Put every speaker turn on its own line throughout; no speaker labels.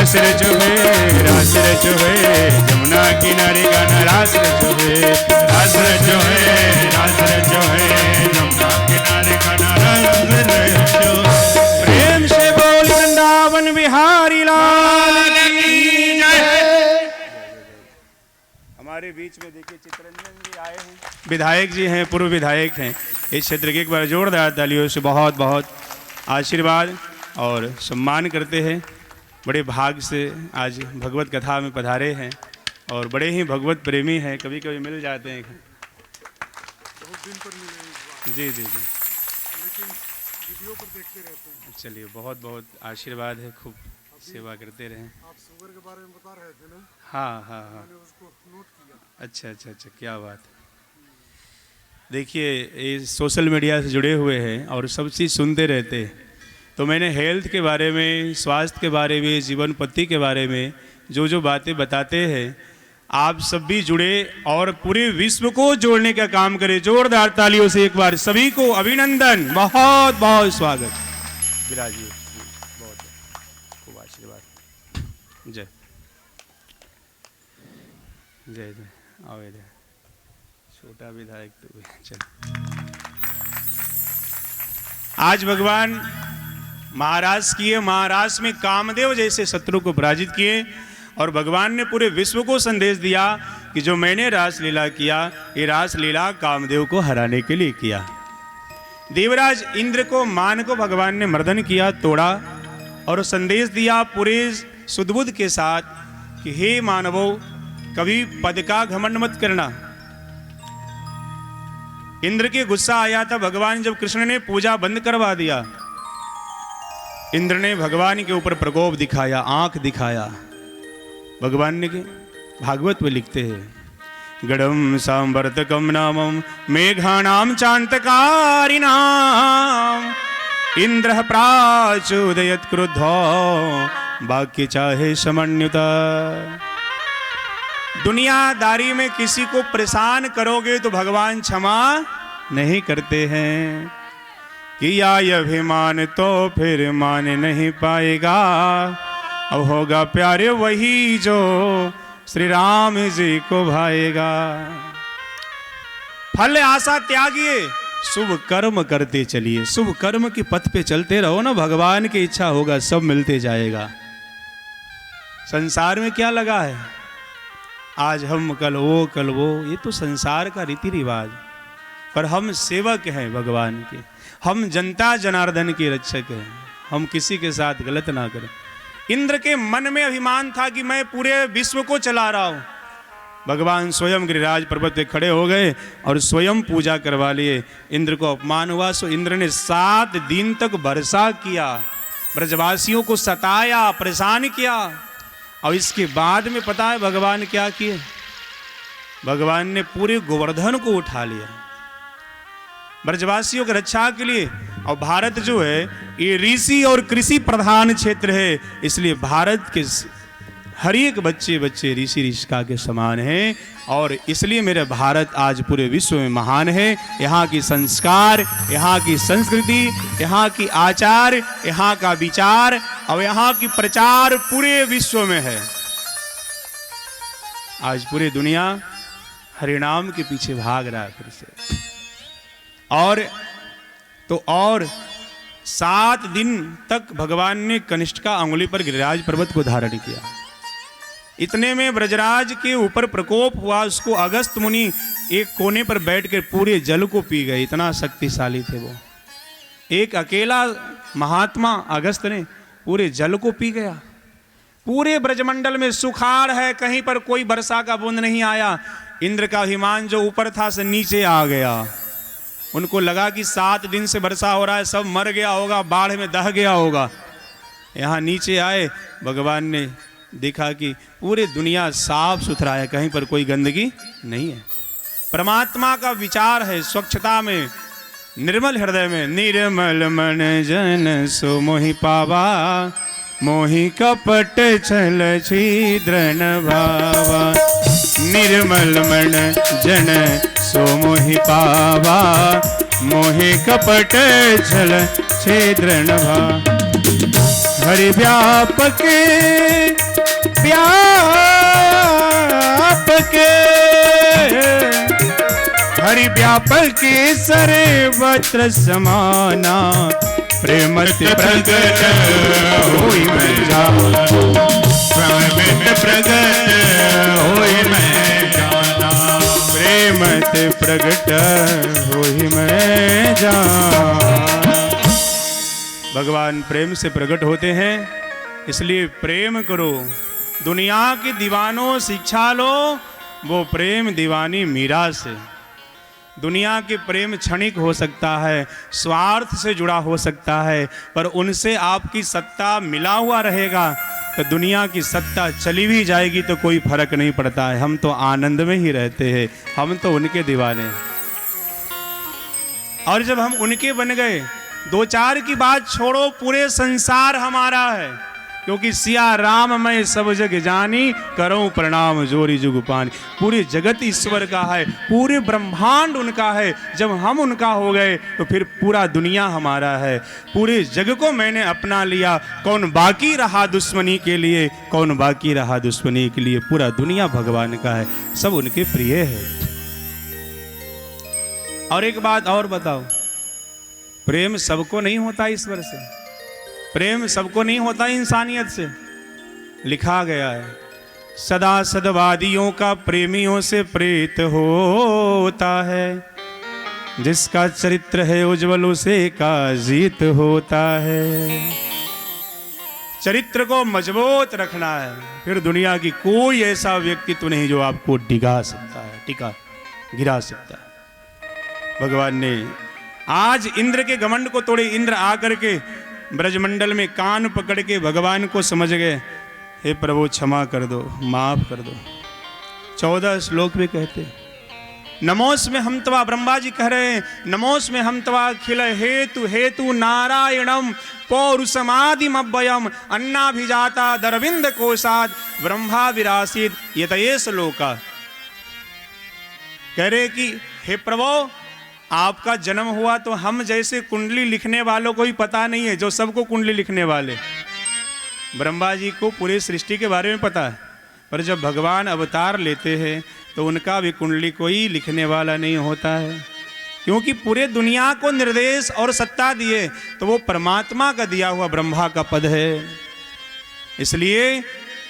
रास रचो है जमुना किनारे गाना रास रचो है, रास रचो है जमुना किनारे गाना रास रचो। प्रेम से बोल वृंदावन बिहारी लाल की जय। हमारे बीच में देखिए चित्ररंजन जी आए हैं, विधायक जी हैं, पूर्व विधायक हैं इस क्षेत्र के। एक बार जोरदार तालियों से बहुत बहुत आशीर्वाद और सम्मान करते हैं। बड़े भाग से आज भगवत कथा में पधारे हैं और बड़े ही भगवत प्रेमी हैं, कभी कभी मिल जाते हैं।
बहुत दिन पर मिले
जी जी जी,
लेकिन वीडियो पर देखते रहते हैं।
चलिए बहुत बहुत आशीर्वाद है, खूब सेवा करते रहें।
आप शुगर के बारे में बता रहे थे ना?
हाँ हाँ हाँ,
मैंने उसको नोट किया।
अच्छा अच्छा अच्छा, क्या बात है। देखिए ये सोशल मीडिया से जुड़े हुए हैं और सब चीज़ सुनते रहते हैं, तो मैंने हेल्थ के बारे में, स्वास्थ्य के बारे में, जीवन पद्धति के बारे में जो जो बातें बताते हैं, आप सब भी जुड़े और पूरे विश्व को जोड़ने का काम करें। जोरदार तालियों से एक बार सभी को अभिनंदन, बहुत बहुत स्वागत। विराजिए, बहुत खूब आशीर्वाद। जय जय जय। आओ इधर, छोटा विधायक तो भी चल। आज भगवान महाराज किए, महाराज में कामदेव जैसे शत्रु को पराजित किए और भगवान ने पूरे विश्व को संदेश दिया कि जो मैंने रासलीला किया, ये रासलीला कामदेव को हराने के लिए किया। देवराज इंद्र को, मान को भगवान ने मर्दन किया, तोड़ा और संदेश दिया पूरे सुदबुद्ध के साथ कि हे मानवों, कभी पद का घमंड मत करना। इंद्र के गुस्सा आया था भगवान जब कृष्ण ने पूजा बंद करवा दिया। इंद्र ने भगवान के ऊपर प्रकोप दिखाया, आंख दिखाया। भगवान ने के भागवत में लिखते हैं, गड़म सांवर्तकम नामम मेघानाम चांतकारिणाम इंद्र प्राचोदयत क्रुद्धो वाक्य चाहे समन्युता। दुनियादारी में किसी को परेशान करोगे तो भगवान क्षमा नहीं करते हैं। किया अभिमान तो फिर मान नहीं पाएगा, अब होगा प्यारे वही जो श्री राम जी को भाएगा। फल आशा त्यागिए, शुभ कर्म करते चलिए। शुभ कर्म के पथ पे चलते रहो ना, भगवान की इच्छा होगा सब मिलते जाएगा। संसार में क्या लगा है, आज हम कल वो, ये तो संसार का रीति रिवाज। पर हम सेवक हैं भगवान के, हम जनता जनार्दन के रक्षक हैं, हम किसी के साथ गलत ना करें। इंद्र के मन में अभिमान था कि मैं पूरे विश्व को चला रहा हूं। भगवान स्वयं गिरिराज पर्वत पे खड़े हो गए और स्वयं पूजा करवा लिए। इंद्र को अपमान हुआ, सो इंद्र ने 7 दिन तक वर्षा किया, ब्रजवासियों को सताया, परेशान किया। और इसके बाद में पता है भगवान क्या किए, भगवान ने पूरे गोवर्धन को उठा लिया ब्रजवासियों की रक्षा के लिए। और भारत जो है ये ऋषि और कृषि प्रधान क्षेत्र है, इसलिए भारत के हर एक बच्चे ऋषि ऋषिका के समान हैं। और इसलिए मेरा भारत आज पूरे विश्व में महान है। यहाँ की संस्कार, यहाँ की संस्कृति, यहाँ की आचार, यहाँ का विचार और यहाँ की प्रचार पूरे विश्व में है। आज पूरी दुनिया हरिनाम के पीछे भाग रहा है फिर से। और 7 दिन तक भगवान ने कनिष्ठिका अंगुली पर गिरिराज पर्वत को धारण किया। इतने में ब्रजराज के ऊपर प्रकोप हुआ, उसको अगस्त मुनि एक कोने पर बैठकर पूरे जल को पी गए। इतना शक्तिशाली थे वो, एक अकेला महात्मा अगस्त ने पूरे जल को पी गया। पूरे ब्रजमंडल में सुखाड़ है, कहीं पर कोई वर्षा का बूंद नहीं आया। इंद्र का अभिमान जो ऊपर था से नीचे आ गया। उनको लगा कि 7 दिन से वर्षा हो रहा है, सब मर गया होगा, बाढ़ में दह गया होगा। यहाँ नीचे आए, भगवान ने देखा कि पूरी दुनिया साफ सुथरा है, कहीं पर कोई गंदगी नहीं है। परमात्मा का विचार है स्वच्छता में, निर्मल हृदय में। निर्मल मन जन सो मोहि पावा, मोहि कपट छल छिद्र न भावा। निर्मल मन जन सो मोहि पावा, मोहि कपट छल छिद्र न भावा। हरि व्यापक व्यापक, हरि व्यापक सर्वत्र समाना, प्रेमति प्रगट होई मैं जाना, प्रेमति प्रगट होई मैं जाना, प्रेमति प्रगट होई मैं जाना। भगवान प्रेम से प्रकट होते हैं, इसलिए प्रेम करो। दुनिया के दीवानों शिक्षा लो, वो प्रेम दीवानी मीरा से। दुनिया के प्रेम क्षणिक हो सकता है, स्वार्थ से जुड़ा हो सकता है, पर उनसे आपकी सत्ता मिला हुआ रहेगा तो दुनिया की सत्ता चली भी जाएगी तो कोई फर्क नहीं पड़ता है। हम तो आनंद में ही रहते हैं, हम तो उनके दीवाने हैं। और जब हम उनके बन गए, दो चार की बात छोड़ो, पूरे संसार हमारा है, क्योंकि सिया राम मैं सब जग जानी, करूं प्रणाम जोरी जुग पानी। पूरे जगत ईश्वर का है, पूरे ब्रह्मांड उनका है। जब हम उनका हो गए तो फिर पूरा दुनिया हमारा है। पूरे जग को मैंने अपना लिया, कौन बाकी रहा दुश्मनी के लिए, कौन बाकी रहा दुश्मनी के लिए। पूरा दुनिया भगवान का है, सब उनके प्रिय है। और एक बात और बताओ, प्रेम सबको नहीं होता ईश्वर से, प्रेम सबको नहीं होता इंसानियत से। लिखा गया है, सदा सदवादियों का प्रेमियों से प्रीत होता है, जिसका चरित्र है उज्ज्वल उसे का जीत होता है। चरित्र को मजबूत रखना है, फिर दुनिया की कोई ऐसा व्यक्तित्व नहीं जो आपको डिगा सकता है, गिरा सकता है। भगवान ने आज इंद्र के घमंड को तोड़े। इंद्र आकर के ब्रजमंडल में कान पकड़ के भगवान को समझ गए, हे प्रभु क्षमा कर दो, माफ कर दो। 14 श्लोक में कहते, नमोस में हम तवा, ब्रह्मा जी कह रहे हैं, नमोस में हम तवा खिल हेतु हेतु नारायणम पौरुषमादिम अव्ययम अन्नाभिजाता दरविंद कोशाद ब्रह्मा विरासित यतये श्लोका। कह रहे कि हे प्रभु, आपका जन्म हुआ तो हम जैसे कुंडली लिखने वालों को ही पता नहीं है, जो सबको कुंडली लिखने वाले। ब्रह्मा जी को पूरे सृष्टि के बारे में पता है, पर जब भगवान अवतार लेते हैं तो उनका भी कुंडली कोई लिखने वाला नहीं होता है, क्योंकि पूरे दुनिया को निर्देश और सत्ता दिए तो वो परमात्मा का दिया हुआ ब्रह्मा का पद है। इसलिए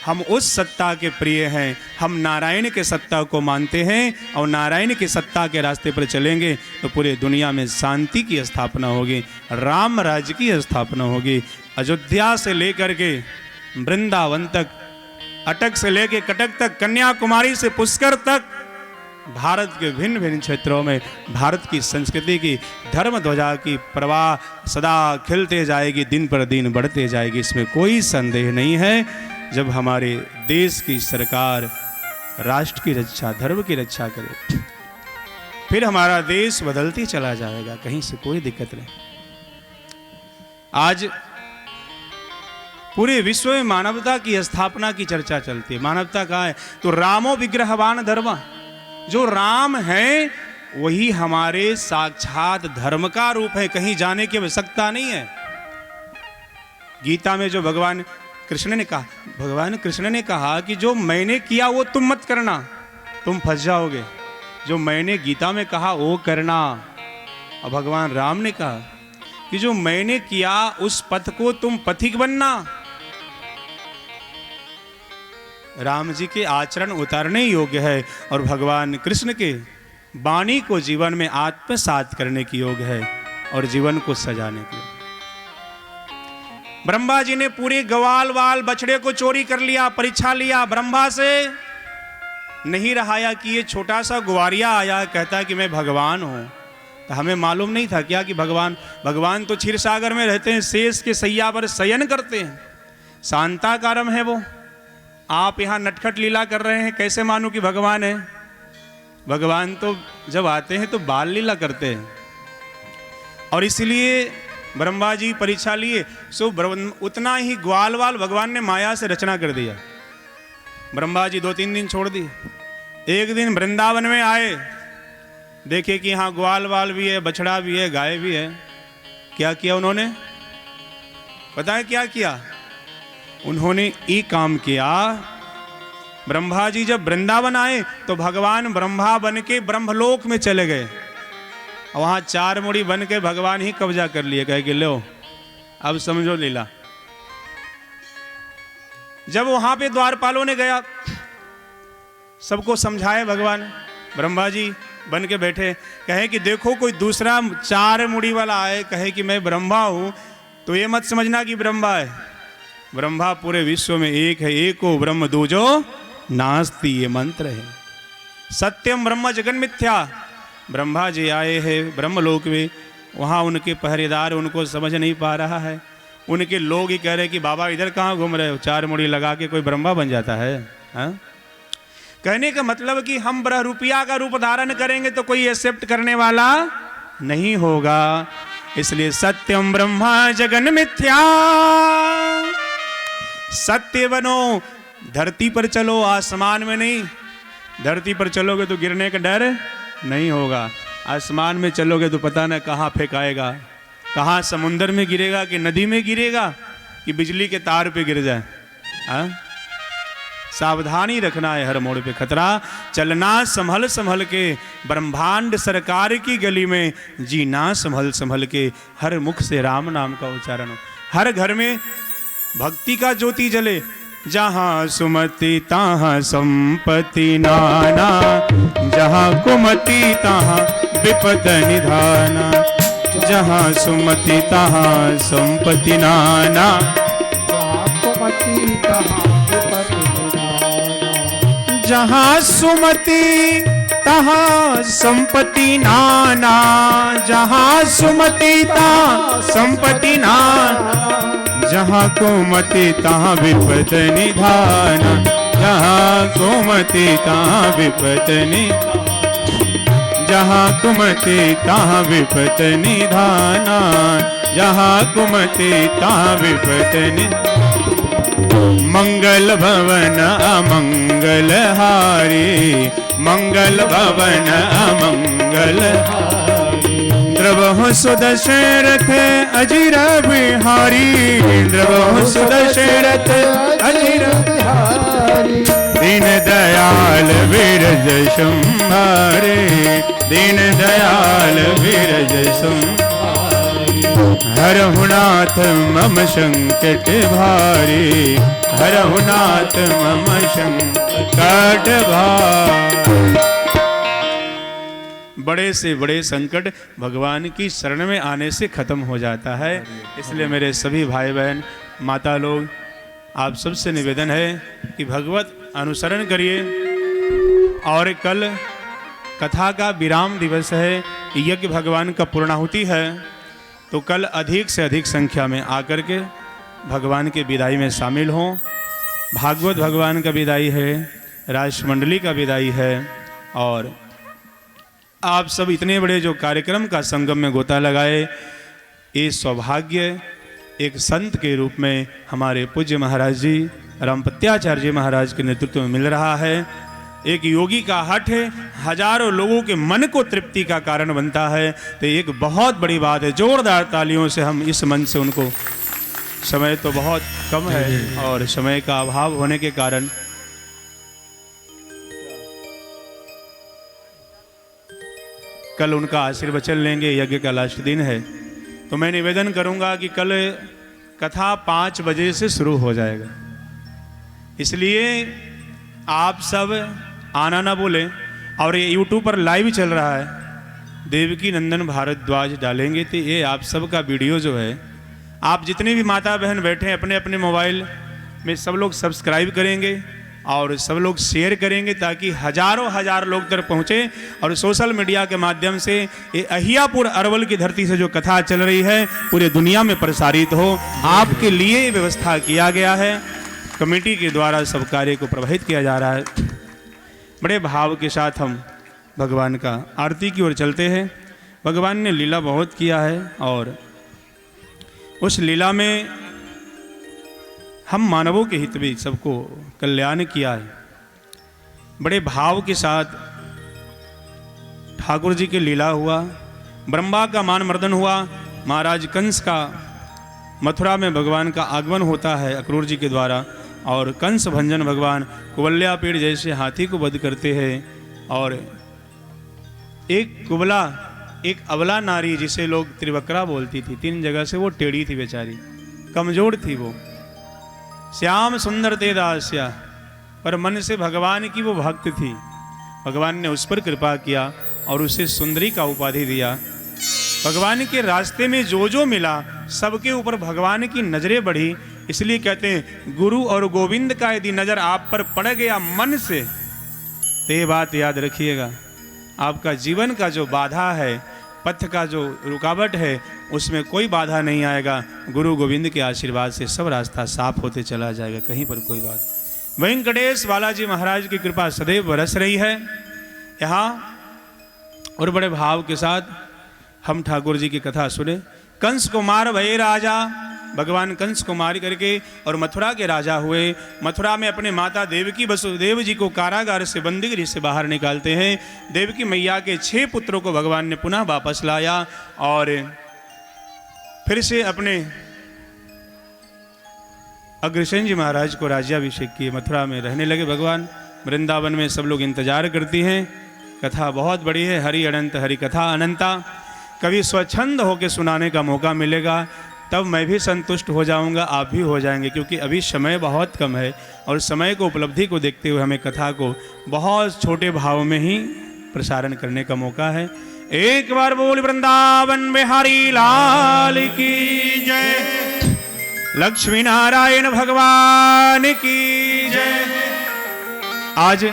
हम उस सत्ता के प्रिय हैं, हम नारायण के सत्ता को मानते हैं और नारायण की सत्ता के रास्ते पर चलेंगे तो पूरे दुनिया में शांति की स्थापना होगी, राम राज्य की स्थापना होगी। अयोध्या से लेकर के वृंदावन तक, अटक से लेकर कटक तक, कन्याकुमारी से पुष्कर तक, भारत के भिन्न भिन्न क्षेत्रों में भारत की संस्कृति की, धर्म ध्वजा की प्रवाह सदा खिलते जाएगी, दिन पर दिन बढ़ते जाएगी, इसमें कोई संदेह नहीं है। जब हमारे देश की सरकार राष्ट्र की रक्षा, धर्म की रक्षा करे, फिर हमारा देश बदलती चला जाएगा, कहीं से कोई दिक्कत नहीं। आज पूरे विश्व में मानवता की स्थापना की चर्चा चलती है। मानवता कहाँ है? तो रामो विग्रहवान धर्म, जो राम है वही हमारे साक्षात धर्म का रूप है, कहीं जाने की आवश्यकता नहीं है। गीता में जो भगवान कृष्ण ने कहा कि जो मैंने किया वो तुम मत करना, तुम फंस जाओगे। जो मैंने गीता में कहा वो करना। और भगवान राम ने कहा कि जो मैंने किया उस पथ को तुम पथिक बनना। राम जी के आचरण उतारने योग्य है और भगवान कृष्ण के वाणी को जीवन में आत्मसात करने की योग है और जीवन को सजाने की। ब्रह्मा जी ने पूरे ग्वाल वाल बछड़े को चोरी कर लिया, परीक्षा लिया, ब्रह्मा से नहीं रहाया कि ये छोटा सा ग्वारिया आया कहता कि मैं भगवान हूं। तो हमें मालूम नहीं था क्या कि भगवान तो क्षीर सागर में रहते हैं, शेष के सैया पर शयन करते हैं, शांताकारम है वो। आप यहाँ नटखट लीला कर रहे हैं, कैसे मानूं कि भगवान है? भगवान तो जब आते हैं तो बाल लीला करते हैं। और इसलिए ब्रह्मा जी परीक्षा लिए, सो उतना ही ग्वाल वाल भगवान ने माया से रचना कर दिया। ब्रह्मा जी 2-3 दिन छोड़ दिए। एक दिन वृंदावन में आए, देखे कि यहाँ ग्वाल वाल भी है, बछड़ा भी है, गाय भी है। क्या किया उन्होंने? पता है क्या किया? उन्होंने एक काम किया। ब्रह्मा जी जब वृंदावन आए तो भगवान ब्रह्मा बन के ब्रह्मलोक में चले गए। वहां 4 मुड़ी बन के भगवान ही कब्जा कर लिए, कहे कि लो अब समझो लीला। जब वहां पे द्वारपालों ने गया, सबको समझाए भगवान, ब्रह्मा जी बन के बैठे, कहे कि देखो कोई दूसरा 4 मुड़ी वाला आए, कहे कि मैं ब्रह्मा हूं, तो ये मत समझना कि ब्रह्मा है। ब्रह्मा पूरे विश्व में एक है, एको ब्रह्म दूजो नास्ति, ये मंत्र है। सत्यम ब्रह्म जगन मिथ्या। ब्रह्मा जी आए हैं ब्रह्मलोक में, वहाँ उनके पहरेदार उनको समझ नहीं पा रहा है। उनके लोग ही कह रहे कि बाबा इधर कहाँ घूम रहे हो, 4 मुड़ी लगा के कोई ब्रह्मा बन जाता है, हाँ? कहने का मतलब कि हम रुपया का रूप धारण करेंगे तो कोई एक्सेप्ट करने वाला नहीं होगा। इसलिए सत्यम ब्रह्मा जगन मिथ्या, सत्य बनो, धरती पर चलो, आसमान में नहीं। धरती पर चलोगे तो गिरने का डर नहीं होगा, आसमान में चलोगे तो पता न कहाँ फेंकाएगा, कहाँ समुंदर में गिरेगा कि नदी में गिरेगा कि बिजली के तार पे गिर जाए, हाँ? सावधानी रखना है, हर मोड़ पे खतरा, चलना संभल संभल के, ब्रह्मांड सरकार की गली में जीना संभल संभल के, हर मुख से राम नाम का उच्चारण हो, हर घर में भक्ति का ज्योति जले। जहाँ सुमति तहाँ संपत्ति नाना, जहाँ कुमति तहाँ विपद निधाना। जहाँ सुमति तहाँ संपत्ति नाना, जहाँ सुमति तहाँ संपत्ति नाना, जहाँ सुमति तहाँ संपत्ति नाना। जहाँ कुमति तहाँ विपद निधाना, जहाँ कुमति तहाँ विपद निधाना। जहाँ कुमति तहाँ विपद निधाना, जहाँ कुमति तहाँ विपद निधाना। मंगल भवन अमंगल हारी, मंगल भवन अमंगल हारी। द्रवहु सुदशरथ अजिर बिहारी, द्रवहु सुदशरथ अजिर बिहारी। दीन दयाल विरज संभारे, दीन दयाल विरज संभारे। हरहु नाथ मम संकट भारी, हरहु नाथ मम संकट भारी। बड़े से बड़े संकट भगवान की शरण में आने से खत्म हो जाता है। इसलिए मेरे सभी भाई बहन, माता लोग, आप सबसे निवेदन है कि भगवत अनुसरण करिए। और कल कथा का विराम दिवस है, यज्ञ भगवान का पूर्णाहुति है, तो कल अधिक से अधिक संख्या में आकर के भगवान के विदाई में शामिल हों। भागवत भगवान का विदाई है, राजमंडली का विदाई है, और आप सब इतने बड़े जो कार्यक्रम का संगम में गोता लगाए, ये सौभाग्य एक संत के रूप में हमारे पूज्य महाराज जी रामपत्याचार्य जी महाराज के नेतृत्व में मिल रहा है। एक योगी का हठ है, हजारों लोगों के मन को तृप्ति का कारण बनता है, तो एक बहुत बड़ी बात है। जोरदार तालियों से हम इस मन से उनको, समय तो बहुत कम है और समय का अभाव होने के कारण कल उनका आशीर्वचन लेंगे। यज्ञ का लास्ट दिन है, तो मैं निवेदन करूंगा कि कल कथा 5 बजे से शुरू हो जाएगा, इसलिए आप सब आना ना बोले। और ये यूट्यूब पर लाइव चल रहा है, देवकी नंदन भारद्वाज डालेंगे, तो ये आप सब का वीडियो जो है, आप जितने भी माता बहन बैठे हैं अपने अपने मोबाइल में सब लोग सब्सक्राइब करेंगे और सब लोग शेयर करेंगे, ताकि हजारों हजार लोग तक पहुँचे। और सोशल मीडिया के माध्यम से ये अहियापुर अरवल की धरती से जो कथा चल रही है पूरे दुनिया में प्रसारित हो, आपके लिए व्यवस्था किया गया है। कमेटी के द्वारा सब कार्य को प्रभावित किया जा रहा है। बड़े भाव के साथ हम भगवान का आरती की ओर चलते हैं। भगवान ने लीला बहुत किया है और उस लीला में हम मानवों के हित में सबको कल्याण किया है। बड़े भाव के साथ ठाकुर जी की लीला हुआ, ब्रह्मा का मान मर्दन हुआ, महाराज कंस का मथुरा में भगवान का आगमन होता है अक्रूर जी के द्वारा, और कंस भंजन भगवान कुबल्या पेड़ जैसे हाथी को वध करते हैं। और एक अबला नारी जिसे लोग त्रिवक्रा बोलती थी, 3 जगह से वो टेढ़ी थी, बेचारी कमजोर थी, वो श्याम सुंदर ते दास्या, पर मन से भगवान की वो भक्त थी। भगवान ने उस पर कृपा किया और उसे सुंदरी का उपाधि दिया। भगवान के रास्ते में जो जो मिला सबके ऊपर भगवान की नजरें बढ़ी। इसलिए कहते हैं गुरु और गोविंद का यदि नजर आप पर पड़ गया मन से, तो ये बात याद रखिएगा, आपका जीवन का जो बाधा है, पथ का जो रुकावट है, उसमें कोई बाधा नहीं आएगा। गुरु गोविंद के आशीर्वाद से सब रास्ता साफ होते चला जाएगा, कहीं पर कोई बात। वेंकटेश बालाजी महाराज की कृपा सदैव बरस रही है यहाँ, और बड़े भाव के साथ हम ठाकुर जी की कथा सुने। कंस को मार भये राजा, भगवान कंस को मार करके और मथुरा के राजा हुए। मथुरा में अपने माता देवकी वसुदेव जी को कारागार से बंदीगृह से बाहर निकालते हैं। देवकी मैया के 6 पुत्रों को भगवान ने पुनः वापस लाया और फिर से अपने अग्रसेन जी महाराज को राज्याभिषेक किए। मथुरा में रहने लगे भगवान। वृंदावन में सब लोग इंतजार करती हैं। कथा बहुत बड़ी है, हरि अनंत हरि कथा अनंता। कभी स्वच्छंद होकर सुनाने का मौका मिलेगा तब मैं भी संतुष्ट हो जाऊंगा, आप भी हो जाएंगे, क्योंकि अभी समय बहुत कम है और समय को उपलब्धि को देखते हुए हमें कथा को बहुत छोटे भाव में ही प्रसारण करने का मौका है। एक बार बोल वृंदावन बिहारी लाल की जय, लक्ष्मी नारायण भगवान की जय। आज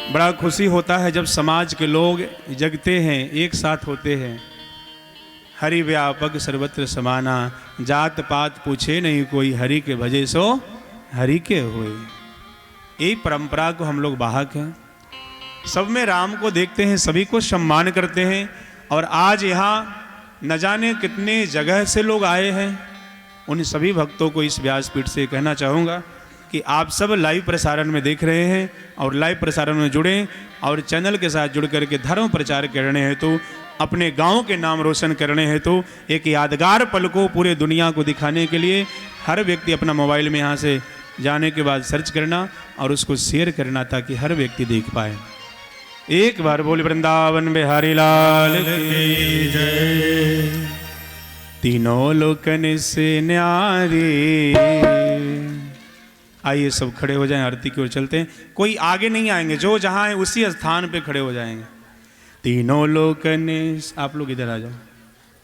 बड़ा खुशी होता है जब समाज के लोग जगते हैं, एक साथ होते हैं। हरि व्यापक सर्वत्र समाना, जात पात पूछे नहीं कोई, हरि के भजे सो हरि के होए। यही परंपरा को हम लोग बाहक हैं। सब में राम को देखते हैं, सभी को सम्मान करते हैं। और आज यहाँ न जाने कितने जगह से लोग आए हैं। उन सभी भक्तों को इस व्यासपीठ से कहना चाहूँगा कि आप सब लाइव प्रसारण में देख रहे हैं और लाइव प्रसारण में जुड़ें और चैनल के साथ जुड़ करके धर्म प्रचार करने हेतु, अपने गांव के नाम रोशन करने हेतु, एक यादगार पल को पूरे दुनिया को दिखाने के लिए हर व्यक्ति अपना मोबाइल में यहाँ से जाने के बाद सर्च करना और उसको शेयर करना ताकि हर व्यक्ति देख पाए। एक बार बोल वृंदावन बिहारी लाल की जय। तीनों लोकन से न्यारी। आइए सब खड़े हो जाएं, आरती की ओर चलते हैं। कोई आगे नहीं आएंगे, जो जहाँ है उसी स्थान पे खड़े हो जाएंगे। तीनों लोकन, आप लोग इधर आ जाओ।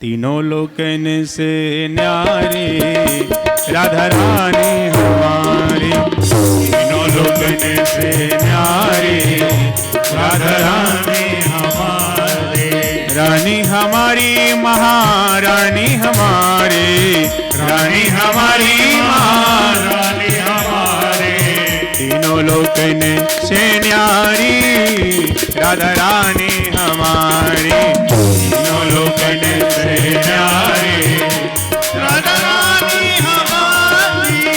तीनों लोकन से न्यारी राधा रानी हमारी, तीनों लोकन से न्यारी राधा रानी हमारी, रानी हमारी महारानी हमारी, रानी हमारी महारानी हमारे। तीनों लोकन से न्यारी राधा रानी हमारी, तीनों लोकन से न्यारी राधा रानी हमारी।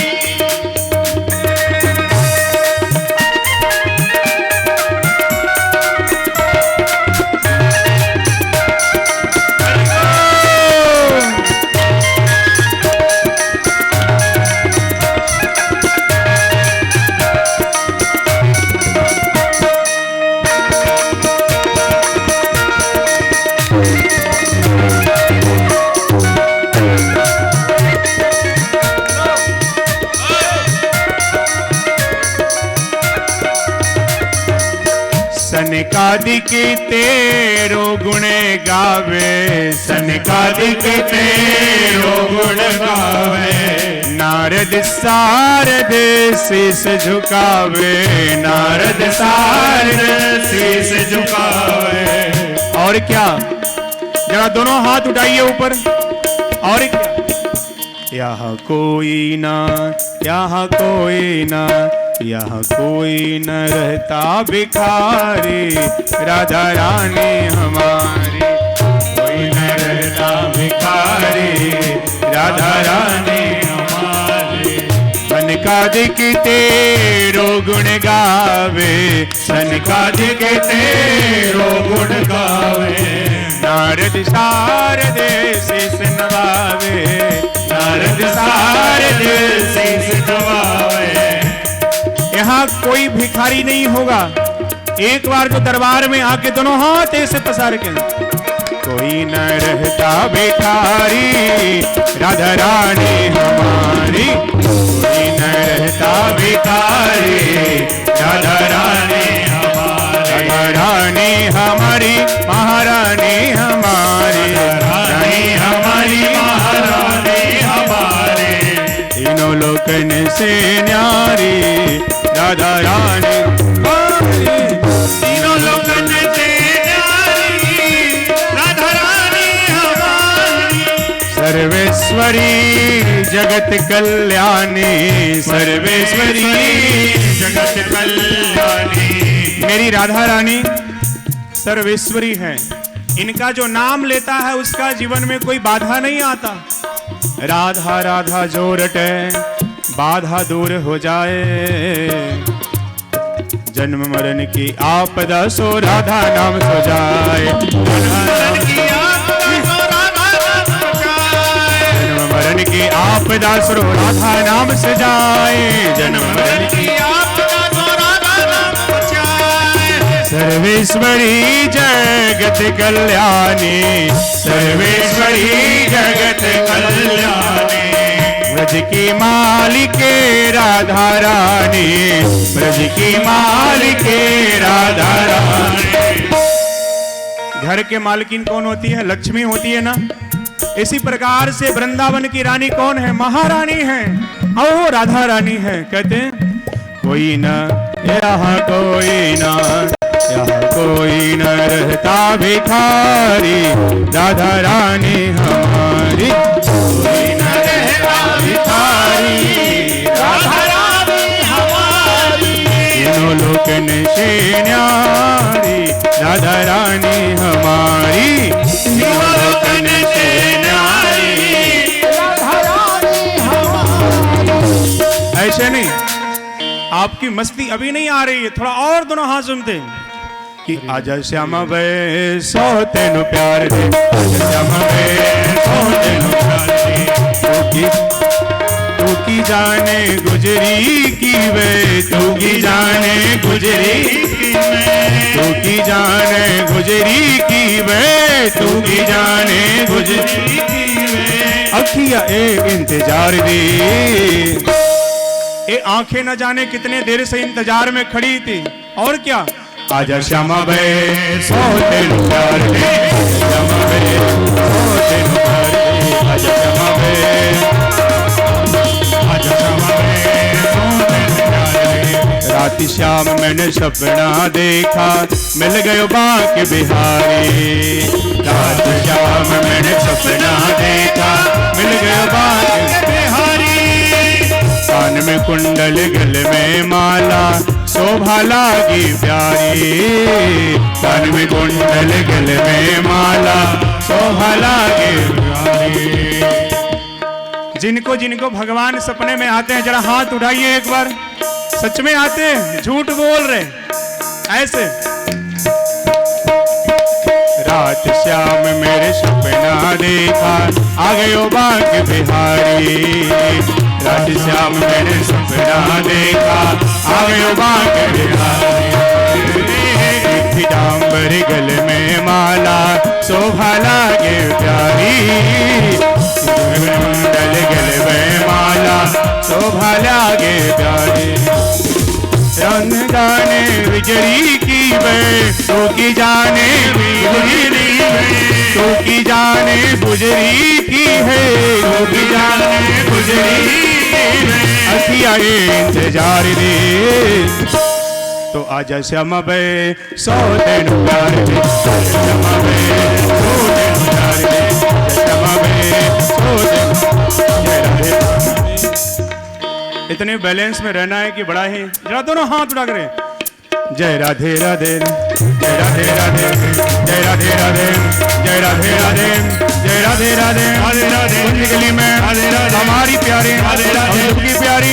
सनकादिक तेरो गुण गावे, सनकादिक तेरो गुण गावे। नारद सारद शीस झुकावे, नारद सारद शीस झुकावे। और क्या, जरा दोनों हाथ उठाइए ऊपर। और क्या, यहाँ कोई ना, यहाँ कोई ना, यहाँ कोई न रहता भिखारी राधा रानी हमारी, कोई न रहता भिखारी राधा रानी हमारी। मन सनकादिक तेरो गुण गावे, सनकादिक तेरो गुण गावे। नारद शारद शीस नवावे, नारद शारद शीस नवावे। यहाँ कोई भिखारी नहीं होगा, एक बार जो दरबार में आके दोनों हाथ ऐसे पसार के, कोई न रहता भिखारी राधा रानी हमारी, कोई न रहता भिखारी राधा रानी हमारी, राधा रानी हमारी महारानी हमारी, रानी हमारी महारानी हमारी। तीनों लोकन से न्यारी राधा रानी हमारी, तीनों लोकन से न्यारी राधा रानी हमारी। सर्वेश्वरी जगत कल्याणी, सर्वेश्वरी जगत कल्याणी। मेरी राधा रानी सर्वेश्वरी है, इनका जो नाम लेता है उसका जीवन में कोई बाधा नहीं आता। राधा राधा जो रटे बाधा दूर हो जाए, जन्म मरण की आपदा सो राधा नाम सो जाए, जन्म मरण की आपदा सो राधा नाम से जाए, जन्म मरण की आपदा सो राधा नाम सो जाए। सर्वेश्वरी जगत कल्याणी, सर्वेश्वरी जगत कल्याणी। ब्रज की मालिके राधा रानी, ब्रज की मालिके राधा रानी। घर के मालकिन कौन होती है? लक्ष्मी होती है ना। इसी प्रकार से वृंदावन की रानी कौन है? महारानी है, और वो राधा रानी है। कहते हैं कोई न यहाँ कोई न, यहाँ कोई न रहता भिखारी राधा रानी हमारी, कोई न रहता भिखारी राधा रानी हमारी। तीनों लोकन से न्यारी राधा रानी हमारी, तीनों लोकन से न्यारी राधा रानी हमारी। ऐसे नहीं, आपकी मस्ती अभी नहीं आ रही है, थोड़ा और दोनों हाथ सुनते कि आजा श्यामा वे सौ तेनु प्यार दे, आजा श्यामा वे सौ तेनु प्यार दे। तू की जाने गुजरी की वे, तू की जाने गुजरी की वे, तू की जाने गुजरी की वे, तू की जाने गुजरी की वे। अखिया ए इंतजार दी, ये आंखें न जाने कितने देर से इंतजार में खड़ी थी। और क्या? आजा श्यामा वे सौ तेनु प्यार दे, श्यामा वे सौ तेनु प्यार दे, आजा श्यामा वे, आजा श्यामा वे सौ तेनु प्यार दे। रात श्याम मैंने सपना देखा, मिल गयो बांके बिहारी। रात श्याम मैंने सपना देखा, मिल गयो बांके बिहारी। कान में कुंडल गल में माला, शोभा लागी प्यारी। कान में कुंडल गल में माला, शोभा लागे प्यारी। जिनको जिनको भगवान सपने में आते हैं जरा हाथ उठाइए एक बार। सच में आते हैं, झूठ बोल रहे ऐसे? रात श्याम मेरे सपना देखा, आ गयो बांके बिहारी। रात श्याम मेरे सपना देखा, आ गयो बांके बिहारी। पीतांबर गल में माला, शोभा लागे प्यारी। कुंडल गल में माला, शोभा लागे प्यारी। रंग जाने विजरी की वे, तो की जाने गुजरी वे, तो की जाने गुजरी की है, तो की जाने गुजरी वे। अखिया इंतजार दे, तो आजा श्यामा वे सौ तेनु प्यार दे, श्यामा वे सौ तेनु प्यार दे, श्यामा वे सौ तेनु। इतने बैलेंस में रहना है कि बड़ा ही। जरा दोनों हाथ उठा करें। जय राधे राधे, जय राधे राधे, जय राधे राधे, जय राधे राधे, जय राधे राधे, राधे राधे। कुंज गली में हमारी प्यारी, की प्यारी,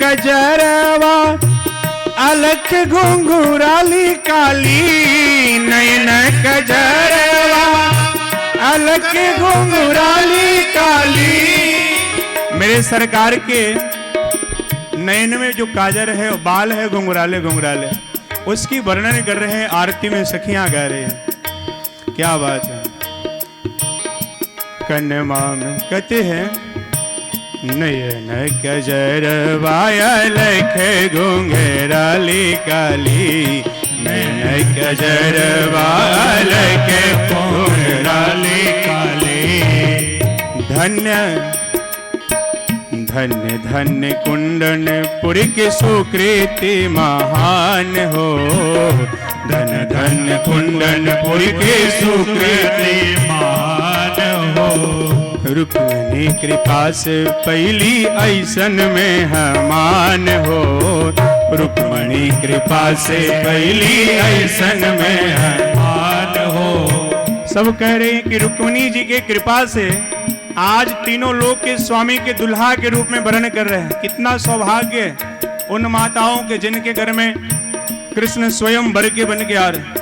कजरवा अलख घुंघराली काली, नयन कजरवा अलख घुंघराली काली।
मेरे सरकार के नयन में जो काजर है, बाल है घुंघराले घुंघराले, उसकी वर्णन कर रहे हैं, आरती में सखियां गा रहे हैं। क्या बात है। कन्या में कहते हैं नयन कजरवा अलख घुंघराली काली, नयन कजरवा अलख घुंघराली काली। धन्य धन्य धन्य कुंडनपुर के सुकृति महान हो, धन धन कुंडनपुर के सुकृति महान हो। रुक्मिणी कृपा से पहली ऐसन में हमान हो, रुक्मिणी कृपा से पहली ऐसन में हमान हो। सब कह रहे हैं कि रुक्मिणी जी के कृपा से आज तीनों लोक के स्वामी के दुल्हा के रूप में वर्ण कर रहे हैं। कितना सौभाग्य उन माताओं के जिनके घर में कृष्ण स्वयं वर के बन के आ रहे।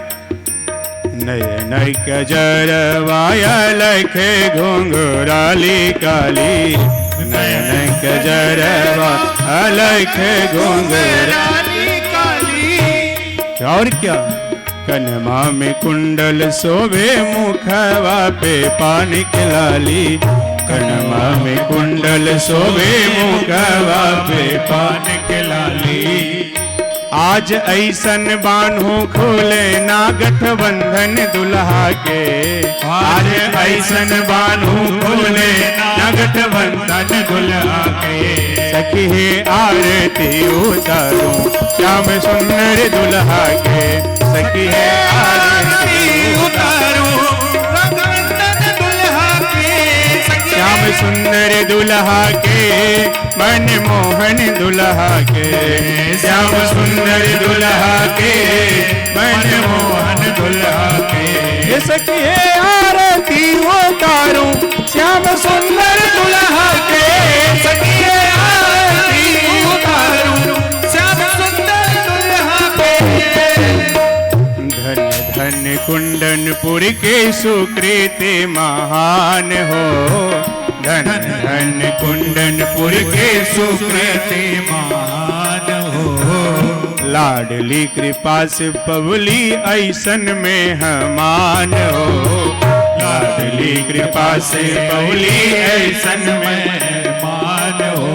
नयन कजरवा अलख घुंघराली काली, नयन कजरवा अलख घुंघराली काली। और क्या। कनमा में कुंडल शोभे मुखवा पे पान के लाली, कनमा में कुंडल शोभे मुखवा पे पान के लाली। आज ऐसन बान्हो खोले ना गठबंधन दुल्हा के, आज ऐसन बान्हो खोले ना गठबंधन दुल्हा के। सखी है आरती उतारो श्याम सुंदर दुल्हा के, सखी है आरती उतारो रघुनंदन दुल्हा के। श्याम सुंदर दुल्हा के मन मोहन दुल्हा के, श्याम सुंदर दुल्हा के मन मोहन दुल्हा के। सखी है आरती उतारो श्याम सुंदर दुल्हा के, सखी है आरती उतारो श्याम सुंदर दुल्हा के। धन धन कुंडनपुर के सुकृति महान हो, धन धन कुंडनपुर के सुकृति महान हो। लाडली कृपा से पवली ऐसन में हमान हो, लाडली कृपा से पवली ऐसन में मान हो।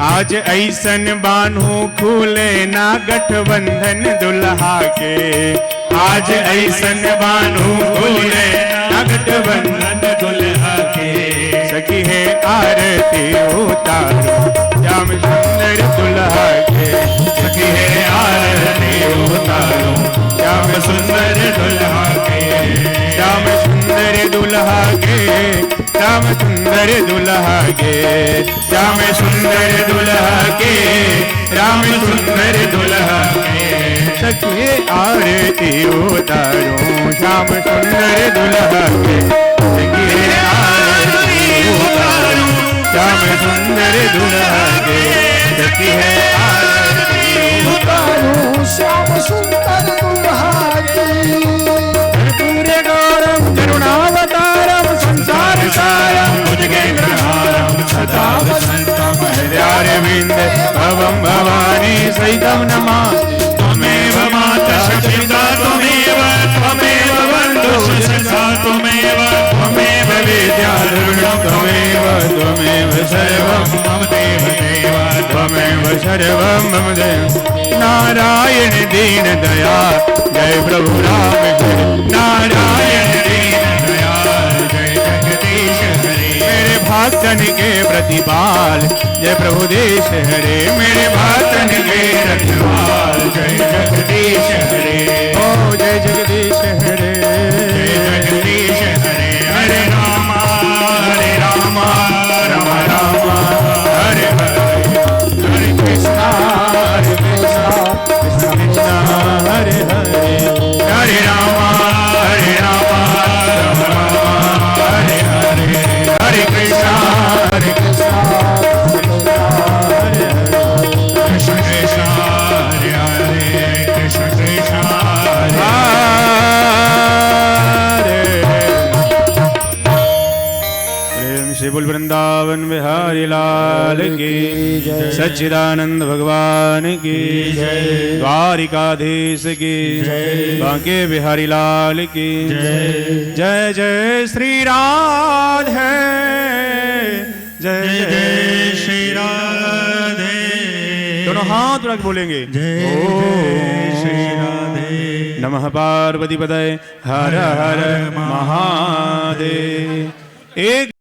आज ऐसन बान्हो खुले ना गठबंधन दुल्हा के, आज ऐसन बान्हो खुले ना गठबंधन दुल्हा के। सखी है आरती उतारो श्याम सुंदर दुल्हा के, सखी है आरती उतारो श्याम सुंदर दुल्हा के। श्याम सुंदर दुल्हा के, श्याम सुंदर दुल्हा के, श्याम सुंदर दुल्हा के, श्याम सुंदर दुल्हा के। सखी आरती उतारो श्याम सुंदर दुल्हा के, सखी आरती उतारो श्याम सुंदर दुल्हा के। सखी है आरती उतारो श्याम सुंदर दुल्हा के। पूरे गौरव करुणावतारम संसार सारम भुजगेन्द्रहारम सदा वसंतम हृदयारविंद भवम भवानी सहितं नमामि। त्वमेव माता पिता त्वमेव, त्वमेव बन्धुः सखा त्वमेव, त्वमेव विद्याधरणं त्वमेव, त्वमेव सर्वं मम देवदेव, त्वमेव सर्वं मम देव। नारायण दीन दया जय प्रभु राम जय, नारायण दीन दयाल जय जगदीश हरे। मेरे भक्तन के प्रतिपाल जय प्रभु देश हरे, मेरे भक्तन के रखवाल जय जगदीश हरे। ओ जय जगदीश हरे, जय जगदीश हरे। हरे राम राम राम हरे हरे, हरे कृष्णा कृष्णा कृष्णा हरे हरे। हरे राम राम हरे हरे, हरे कृष्णा कृष्णा श्री बोल वृंदावन बिहारी लाल की सच्चिदानंद भगवान की द्वारिकाधीश की बांके बिहारी लाल की जय जय श्री राधे जय जय श्री राधे। दोनों हाथ उठा के बोलेंगे जय श्री राधे। नमः पार्वती पतये हर हर महादेव। एक